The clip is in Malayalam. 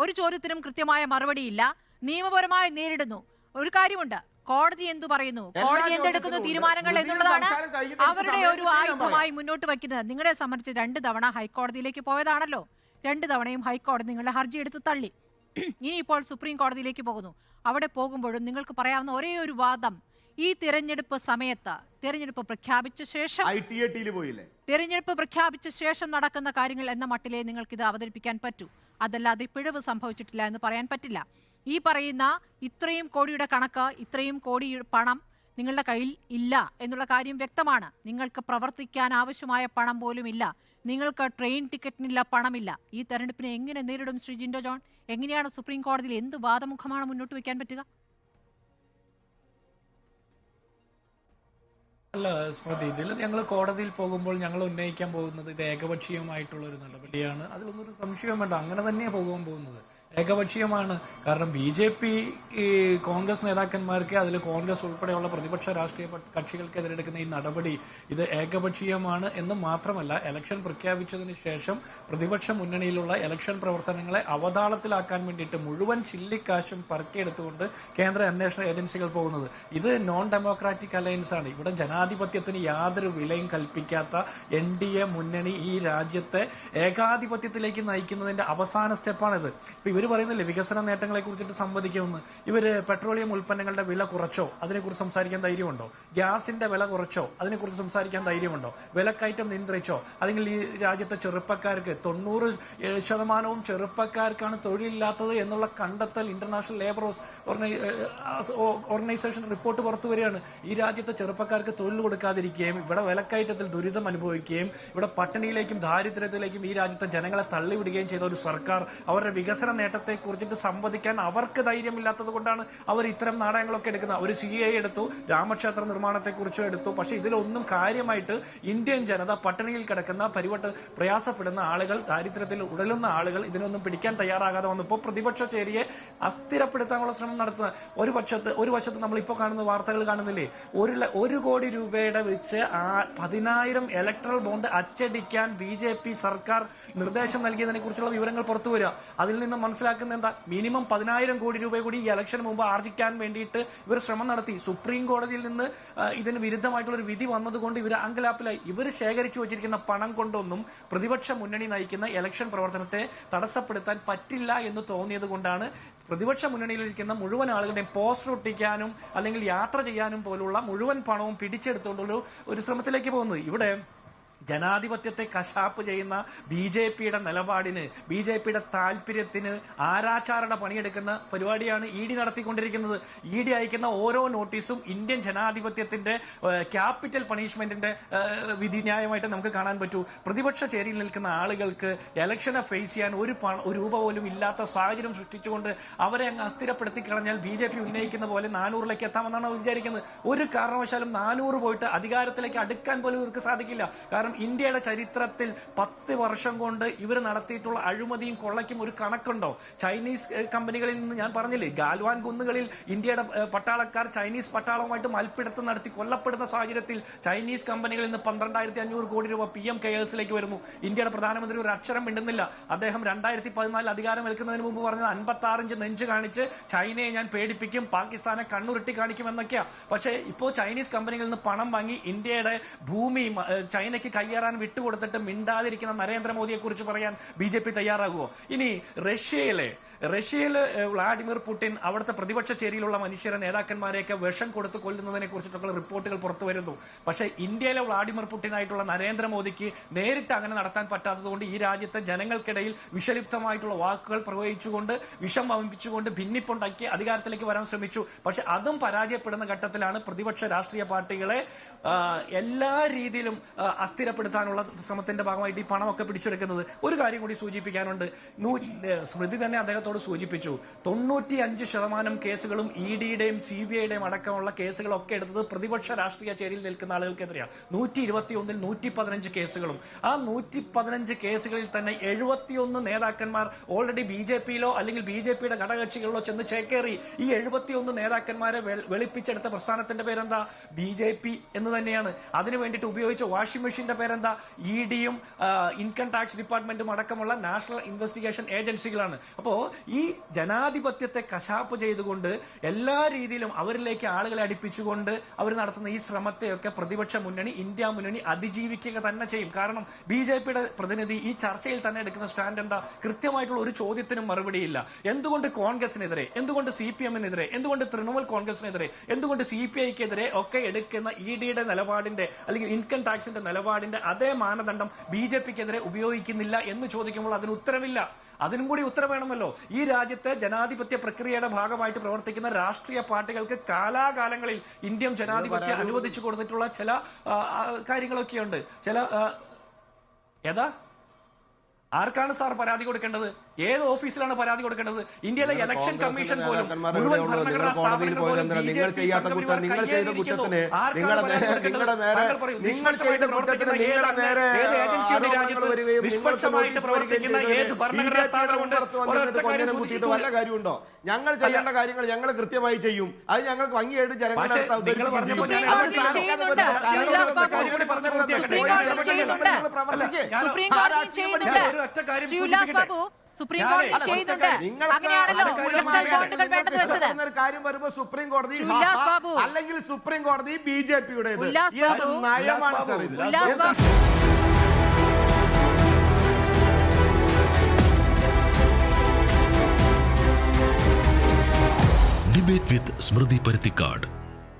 ഒരു ചോദ്യത്തിനും കൃത്യമായ മറുപടിയില്ല, നിയമപരമായി നേരിടുന്നു. ഒരു കാര്യമുണ്ട്, കോടതി എന്തു പറയുന്നു, കോടതി എന്തെടുക്കുന്നു തീരുമാനങ്ങൾ എന്നുള്ളതാണ് അവരുടെ ഒരു ആയുധമായി മുന്നോട്ട് വയ്ക്കുന്നത്. നിങ്ങളെ സംബന്ധിച്ച് 2 തവണ ഹൈക്കോടതിയിലേക്ക് പോയതാണല്ലോ. 2 തവണയും ഹൈക്കോടതി നിങ്ങളുടെ ഹർജി എടുത്ത് തള്ളി. ഇനി ഇപ്പോൾ സുപ്രീം കോടതിയിലേക്ക് പോകുന്നു. അവിടെ പോകുമ്പോഴും നിങ്ങൾക്ക് പറയാവുന്ന ഒരേ ഒരു വാദം, ഈ തിരഞ്ഞെടുപ്പ് സമയത്ത് തിരഞ്ഞെടുപ്പ് പ്രഖ്യാപിച്ച ശേഷം നടക്കുന്ന കാര്യങ്ങൾ എന്ന മട്ടിലേ നിങ്ങൾക്കിത് അവതരിപ്പിക്കാൻ പറ്റൂ. അതല്ലാതെ പിഴവ് സംഭവിച്ചിട്ടില്ല എന്ന് പറയാൻ പറ്റില്ല. ഈ പറയുന്ന ഇത്രയും കോടിയുടെ കണക്ക്, ഇത്രയും കോടി പണം നിങ്ങളുടെ കയ്യിൽ ഇല്ല എന്നുള്ള കാര്യം വ്യക്തമാണ്. നിങ്ങൾക്ക് പ്രവർത്തിക്കാൻ ആവശ്യമായ പണം പോലും ഇല്ല. നിങ്ങൾക്ക് ട്രെയിൻ ടിക്കറ്റിനില്ല, പണമില്ല. ഈ തെരഞ്ഞെടുപ്പിനെ എങ്ങനെ നേരിടും ശ്രീ ജിൻഡോ ജോൺ? എങ്ങനെയാണ് സുപ്രീം കോടതിയിൽ എന്ത് വാദമുഖമാണ് മുന്നോട്ട് വയ്ക്കാൻ പറ്റുക? അല്ല സ്മൃതി, ഇതിൽ ഞങ്ങൾ കോടതിയിൽ പോകുമ്പോൾ ഞങ്ങൾ ഉന്നയിക്കാൻ പോകുന്നത് ഇത് ഏകപക്ഷീയമായിട്ടുള്ള ഒരു നടപടിയാണ്. അതിലൊന്നും ഒരു സംശയവും വേണ്ട. അങ്ങനെ തന്നെയാണ് പോകാൻ പോകുന്നത്. ഏകപക്ഷീയമാണ്. കാരണം BJP കോൺഗ്രസ് നേതാക്കന്മാർക്ക്, അതിൽ കോൺഗ്രസ് ഉൾപ്പെടെയുള്ള പ്രതിപക്ഷ രാഷ്ട്രീയ കക്ഷികൾക്കെതിരെ എടുക്കുന്ന ഈ നടപടി ഇത് ഏകപക്ഷീയമാണ് എന്ന് മാത്രമല്ല, ഇലക്ഷൻ പ്രഖ്യാപിച്ചതിന് ശേഷം പ്രതിപക്ഷ മുന്നണിയിലുള്ള ഇലക്ഷൻ പ്രവർത്തനങ്ങളെ അവതാളത്തിലാക്കാൻ വേണ്ടിയിട്ട് മുഴുവൻ ചില്ലിക്കാശും പറക്കിയെടുത്തുകൊണ്ട് കേന്ദ്ര അന്വേഷണ ഏജൻസികൾ പോകുന്നത്. ഇത് നോൺ ഡെമോക്രാറ്റിക് അലയൻസ് ആണ്. ഇവിടെ ജനാധിപത്യത്തിന് യാതൊരു വിലയും കൽപ്പിക്കാത്ത NDA മുന്നണി ഈ രാജ്യത്തെ ഏകാധിപത്യത്തിലേക്ക് നയിക്കുന്നതിന്റെ അവസാന സ്റ്റെപ്പാണിത്. ഇപ്പൊ ഇവർ പറയുന്നില്ലേ വികസന നേട്ടങ്ങളെ കുറിച്ചിട്ട് സംവദിക്കുമെന്ന്. ഇവര് പെട്രോളിയം ഉൽപ്പന്നങ്ങളുടെ വില കുറച്ചോ അതിനെക്കുറിച്ച് സംസാരിക്കാൻ ധൈര്യമുണ്ടോ? ഗ്യാസിന്റെ വില കുറച്ചോ അതിനെക്കുറിച്ച് സംസാരിക്കാൻ ധൈര്യമുണ്ടോ? വിലക്കയറ്റം നിയന്ത്രിച്ചോ? അല്ലെങ്കിൽ ഈ രാജ്യത്തെ ചെറുപ്പക്കാർക്ക് 90% ചെറുപ്പക്കാർക്കാണ് തൊഴിലില്ലാത്തത് എന്നുള്ള കണ്ടെത്തൽ ഇന്റർനാഷണൽ ലേബർ ഓർഗനൈസേഷൻ റിപ്പോർട്ട് പുറത്തു വരികയാണ്. ഈ രാജ്യത്തെ ചെറുപ്പക്കാർക്ക് തൊഴിൽ കൊടുക്കാതിരിക്കുകയും ഇവിടെ വിലക്കയറ്റത്തിൽ ദുരിതം അനുഭവിക്കുകയും ഇവിടെ പട്ടിണിയിലേക്കും ദാരിദ്ര്യത്തിലേക്കും ഈ രാജ്യത്തെ ജനങ്ങളെ തള്ളിവിടുകയും ചെയ്ത ഒരു സർക്കാർ അവരുടെ വികസന നേട്ടത്തെ കുറിച്ചിട്ട് സംവദിക്കാൻ അവർക്ക് ധൈര്യമില്ലാത്തത് കൊണ്ടാണ് അവർ ഇത്തരം നാടകങ്ങളൊക്കെ എടുക്കുന്നത്. ഒരു CA എടുത്തു, രാമക്ഷേത്ര നിർമ്മാണത്തെ കുറിച്ചും എടുത്തു. പക്ഷെ ഇതിലൊന്നും കാര്യമായിട്ട് ഇന്ത്യൻ ജനത, പട്ടിണിയിൽ കിടക്കുന്ന പ്രയാസപ്പെടുന്ന ആളുകൾ, ദാരിദ്ര്യത്തിൽ ഉടലുന്ന ആളുകൾ ഇതിനൊന്നും പിടിക്കാൻ തയ്യാറാകാതെ വന്നപ്പോൾ പ്രതിപക്ഷ ചേരിയെ അസ്ഥിരപ്പെടുത്താനുള്ള ശ്രമം നടത്തുന്ന ഒരു വശത്ത് നമ്മൾ ഇപ്പോൾ കാണുന്ന വാർത്തകൾ കാണുന്നില്ലേ, 1 കോടി രൂപയുടെ വെച്ച് 10,000 ഇലക്ട്രൽ ബോണ്ട് അച്ചടിക്കാൻ BJP സർക്കാർ നിർദ്ദേശം നൽകിയതിനെ കുറിച്ചുള്ള വിവരങ്ങൾ പുറത്തു വരിക. അതിൽ നിന്ന് മനസ്സിലാക്കുന്ന എന്താ, മിനിമം 10,000 കോടി രൂപ കൂടി ഈ ഇലക്ഷന് മുമ്പ് ആർജിക്കാൻ വേണ്ടിയിട്ട് ഇവർ ശ്രമം നടത്തി. സുപ്രീം കോടതിയിൽ നിന്ന് ഇതിന് വിരുദ്ധമായിട്ടുള്ള ഒരു വിധി വന്നതുകൊണ്ട് ഇവർ അങ്കലാപ്പിലായി. ഇവർ ശേഖരിച്ചു വച്ചിരിക്കുന്ന പണം കൊണ്ടൊന്നും പ്രതിപക്ഷ മുന്നണി നയിക്കുന്ന ഇലക്ഷൻ പ്രവർത്തനത്തെ തടസ്സപ്പെടുത്താൻ പറ്റില്ല എന്ന് തോന്നിയത് കൊണ്ടാണ് പ്രതിപക്ഷ മുന്നണിയിലിരിക്കുന്ന മുഴുവൻ ആളുകളുടെയും പോസ്റ്റർ ഒട്ടിക്കാനും അല്ലെങ്കിൽ യാത്ര ചെയ്യാനും പോലുള്ള മുഴുവൻ പണവും പിടിച്ചെടുത്തുകൊണ്ടുള്ള ഒരു ശ്രമത്തിലേക്ക് പോകുന്നത്. ഇവിടെ ജനാധിപത്യത്തെ കശാപ്പ് ചെയ്യുന്ന BJPയുടെ നിലപാടിന്, BJPയുടെ താല്പര്യത്തിന് ആരാച്ചാരുടെ പണിയെടുക്കുന്ന പരിപാടിയാണ് ED നടത്തിക്കൊണ്ടിരിക്കുന്നത്. ED അയക്കുന്ന ഓരോ നോട്ടീസും ഇന്ത്യൻ ജനാധിപത്യത്തിന്റെ ക്യാപിറ്റൽ പണിഷ്മെന്റിന്റെ വിധിന്യായമായിട്ട് നമുക്ക് കാണാൻ പറ്റൂ. പ്രതിപക്ഷ ചേരിയിൽ നിൽക്കുന്ന ആളുകൾക്ക് ഇലക്ഷനെ ഫേസ് ചെയ്യാൻ ഒരു രൂപ പോലും ഇല്ലാത്ത സാഹചര്യം സൃഷ്ടിച്ചുകൊണ്ട് അവരെ അങ്ങ് അസ്ഥിരപ്പെടുത്തി കളഞ്ഞാൽ BJP ഉന്നയിക്കുന്ന പോലെ 400ലേക്ക് എത്താമെന്നാണ് വിചാരിക്കുന്നത്. ഒരു കാരണവശാലും 400 പോയിട്ട് അധികാരത്തിലേക്ക് അടുക്കാൻ പോലും ഇവർക്ക് സാധിക്കില്ല. കാരണം ഇന്ത്യയുടെ ചരിത്രത്തിൽ 10 വർഷം കൊണ്ട് ഇവർ നടത്തിയിട്ടുള്ള അഴിമതിയും കൊള്ളയ്ക്കും ഒരു കണക്കുണ്ടോ? ചൈനീസ് കമ്പനികളിൽ നിന്ന്, ഞാൻ പറഞ്ഞില്ലേ, ഗാൽവാൻ കുന്നുകളിൽ ഇന്ത്യയുടെ പട്ടാളക്കാർ ചൈനീസ് പട്ടാളവുമായിട്ട് മൽപ്പിടുത്തം നടത്തി കൊല്ലപ്പെടുന്ന സാഹചര്യത്തിൽ ചൈനീസ് കമ്പനികളിൽ നിന്ന് 12,500 കോടി രൂപ PM കെയേഴ്സിലേക്ക് വരുന്നു. ഇന്ത്യയുടെ പ്രധാനമന്ത്രി ഒരു അക്ഷരം മിണ്ടുന്നില്ല. അദ്ദേഹം 2014 അധികാരം ഏൽക്കുന്നതിന് മുമ്പ് പറഞ്ഞത് 56 ഇഞ്ച് നെഞ്ച് കാണിച്ച് ചൈനയെ ഞാൻ പേടിപ്പിക്കും, പാകിസ്ഥാനെ കണ്ണുരുട്ടി കാണിക്കും എന്നൊക്കെയാ. പക്ഷേ ഇപ്പോൾ ചൈനീസ് കമ്പനികളിൽ നിന്ന് പണം വാങ്ങി ഇന്ത്യയുടെ ഭൂമി ചൈനയ്ക്ക് കയ്യേറാൻ വിട്ടുകൊടുത്തിട്ട് മിണ്ടാതിരിക്കുന്ന നരേന്ദ്രമോദിയെ കുറിച്ച് പറയാൻ BJP തയ്യാറാകുമോ? ഇനി റഷ്യയിലെ വ്ളാഡിമിർ പുടിൻ അവിടുത്തെ പ്രതിപക്ഷ ചേരിയിലുള്ള മനുഷ്യരെ, നേതാക്കന്മാരെയൊക്കെ വിഷം കൊടുത്ത് കൊല്ലുന്നതിനെ കുറിച്ചിട്ടുള്ള റിപ്പോർട്ടുകൾ പുറത്തു വരുന്നു. പക്ഷേ ഇന്ത്യയിലെ വ്ളാഡിമിർ പുടിനായിട്ടുള്ള നരേന്ദ്രമോദിക്ക് നേരിട്ട് അങ്ങനെ നടത്താൻ പറ്റാത്തതുകൊണ്ട് ഈ രാജ്യത്തെ ജനങ്ങൾക്കിടയിൽ വിഷലിപ്തമായിട്ടുള്ള വാക്കുകൾ പ്രയോഗിച്ചുകൊണ്ട്, വിഷം വമിപ്പിച്ചുകൊണ്ട് ഭിന്നിപ്പുണ്ടാക്കി അധികാരത്തിലേക്ക് വരാൻ ശ്രമിച്ചു. പക്ഷെ അതും പരാജയപ്പെടുന്ന ഘട്ടത്തിലാണ് പ്രതിപക്ഷ രാഷ്ട്രീയ പാർട്ടികളെ എല്ലാ രീതിയിലും അസ്ഥിരപ്പെടുത്താനുള്ള ശ്രമത്തിന്റെ ഭാഗമായിട്ട് ഈ പണമൊക്കെ പിടിച്ചെടുക്കുന്നത്. ഒരു കാര്യം കൂടി സൂചിപ്പിക്കാനുണ്ട്. സ്മൃതി തന്നെ അദ്ദേഹത്തോട് സൂചിപ്പിച്ചു, 95% കേസുകളും EDയുടെയും CBIയുടെയും അടക്കമുള്ള കേസുകളൊക്കെ എടുത്തത് പ്രതിപക്ഷ രാഷ്ട്രീയ ചേരിയിൽ നിൽക്കുന്ന ആളുകൾക്കെതിരെയാണ്. 121ൽ 115 കേസുകളും. ആ 115 കേസുകളിൽ തന്നെ 71 നേതാക്കന്മാർ ഓൾറെഡി BJPയിലോ അല്ലെങ്കിൽ BJPയുടെ ഘടകകക്ഷികളിലോ ചെന്ന് ചേക്കേറി. ഈ 71 നേതാക്കന്മാരെ വെളുപ്പിച്ചെടുത്ത പ്രസ്ഥാനത്തിന്റെ പേരെന്താ? BJP എന്ന് തന്നെയാണ്. അതിനു വേണ്ടിയിട്ട് ഉപയോഗിച്ച വാഷിംഗ് മെഷീന്റെ പേരെന്താ? ഇഡിയും ഇൻകം ടാക്സ് ഡിപ്പാർട്ട്മെന്റും അടക്കമുള്ള നാഷണൽ ഇൻവെസ്റ്റിഗേഷൻ ഏജൻസികളാണ്. അപ്പോ ഈ ജനാധിപത്യത്തെ കശാപ്പ് ചെയ്തുകൊണ്ട് എല്ലാ രീതിയിലും അവരിലേക്ക് ആളുകളെ അടുപ്പിച്ചുകൊണ്ട് അവർ നടത്തുന്ന ഈ ശ്രമത്തെയൊക്കെ പ്രതിപക്ഷ മുന്നണി, ഇന്ത്യ മുന്നണി അതിജീവിക്കുക തന്നെ ചെയ്യും. കാരണം ബിജെപിയുടെ പ്രതിനിധി ഈ ചർച്ചയിൽ തന്നെ എടുക്കുന്ന സ്റ്റാൻഡ് എന്താ? കൃത്യമായിട്ടുള്ള ഒരു ചോദ്യത്തിനും മറുപടിയില്ല. എന്തുകൊണ്ട് കോൺഗ്രസിനെതിരെ, എന്തുകൊണ്ട് CPM-നെതിരെ, എന്തുകൊണ്ട് തൃണമൂൽ കോൺഗ്രസിനെതിരെ, എന്തുകൊണ്ട് CPI-ക്കെതിരെ ഒക്കെ എടുക്കുന്ന ഇഡിയുടെ നിലപാടിന്റെ അല്ലെങ്കിൽ ഇൻകം ടാക്സിന്റെ നിലപാടിന്റെ അതേ മാനദണ്ഡം BJP-ക്കെതിരെ ഉപയോഗിക്കുന്നില്ല എന്ന് ചോദിക്കുമ്പോൾ അതിന് ഉത്തരവില്ല. അതിനും കൂടി ഉത്തരം വേണമല്ലോ. ഈ രാജ്യത്തെ ജനാധിപത്യ പ്രക്രിയയുടെ ഭാഗമായിട്ട് പ്രവർത്തിക്കുന്ന രാഷ്ട്രീയ പാർട്ടികൾക്ക് കാലാകാലങ്ങളിൽ ഇന്ത്യൻ ജനാധിപത്യം അനുവദിച്ചു കൊടുത്തിട്ടുള്ള ചില കാര്യങ്ങളൊക്കെയുണ്ട്. ചില ഏതാ ആർക്കാണ് സാർ പരാതി കൊടുക്കേണ്ടത്? ഏത് ഓഫീസിലാണ് പരാതി കൊടുക്കേണ്ടത്? ഇന്ത്യയിലെ ഇലക്ഷൻ കമ്മീഷൻ പോലും മുഴുവൻ ഭരണഘടനാ സ്ഥാപനങ്ങൾ പോലും BJP സംഘപരിവാർ കൈയേറിയിരിക്കുന്നു. ഏത് ഏജൻസിയുടെ രാജ്യത്ത് നിഷ്പക്ഷമായിട്ട് പ്രവർത്തിക്കുന്ന ഏത് ഭരണഘടനാ സ്ഥാപനമുണ്ട്? വല്ല കാര്യമുണ്ടോ? ഞങ്ങൾ ചെയ്യേണ്ട കാര്യങ്ങൾ ഞങ്ങൾ കൃത്യമായി ചെയ്യും. അത് ഞങ്ങൾക്ക് ഭംഗിയായിട്ട് ജനങ്ങളെ കാര്യം വരുമ്പോ സുപ്രീം കോടതി അല്ലെങ്കിൽ സുപ്രീം കോടതി BJP-യുടേത് നയമാണ് സാർ ഇത്. Debate with Smriti Parthikad.